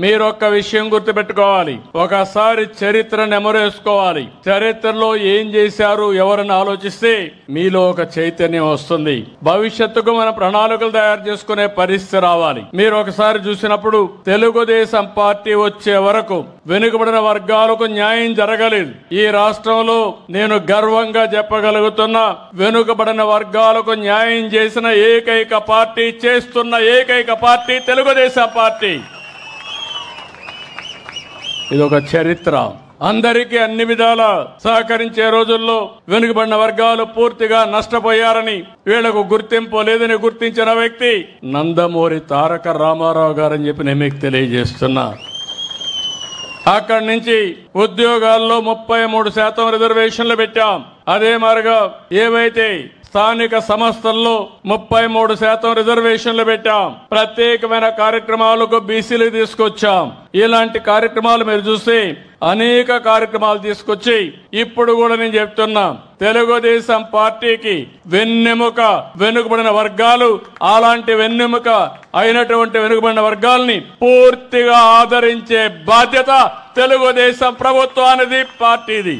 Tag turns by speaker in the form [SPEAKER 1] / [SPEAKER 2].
[SPEAKER 1] మీరు ఒక్క విషయం గుర్తుపెట్టుకోవాలి. ఒకసారి చరిత్ర నెమరేసుకోవాలి. చరిత్రలో ఏం చేశారు ఎవరని ఆలోచిస్తే మీలో ఒక చైతన్యం వస్తుంది. భవిష్యత్తుకు మన ప్రణాళికలు తయారు చేసుకునే పరిస్థితి రావాలి. మీరు ఒకసారి చూసినప్పుడు తెలుగుదేశం పార్టీ వచ్చే వరకు వెనుకబడిన వర్గాలకు న్యాయం జరగలేదు. ఈ రాష్ట్రంలో నేను గర్వంగా చెప్పగలుగుతున్నా, వెనుకబడిన వర్గాలకు న్యాయం చేసిన ఏకైక పార్టీ, చేస్తున్న ఏకైక పార్టీ తెలుగుదేశం పార్టీ. ఇదొక చరిత్ర. అందరికీ అన్ని విధాల సహకరించే రోజుల్లో వెనుకబడిన వర్గాలు పూర్తిగా నష్టపోయారని, వీళ్లకు గుర్తింపు లేదని గుర్తించిన వ్యక్తి నందమూరి తారక రామారావు గారని చెప్పి నేను మీకు తెలియజేస్తున్నా. అక్కడి నుంచి ఉద్యోగాల్లో 33% రిజర్వేషన్లు పెట్టాం. అదే మాదిరిగా ఏవైతే స్థానిక సంస్థల్లో 33% రిజర్వేషన్లు పెట్టాం. ప్రత్యేకమైన కార్యక్రమాలకు బీసీలు తీసుకొచ్చాం. ఇలాంటి కార్యక్రమాలు మీరు చూస్తే అనేక కార్యక్రమాలు తీసుకొచ్చి ఇప్పుడు కూడా నేను చెప్తున్నా, తెలుగుదేశం పార్టీకి వెన్నెముక వెనుకబడిన వర్గాలు. అలాంటి వెన్నెముక అయినటువంటి వెనుకబడిన వర్గాల్ని పూర్తిగా ఆదరించే బాధ్యత తెలుగుదేశం ప్రభుత్వానిది, పార్టీది.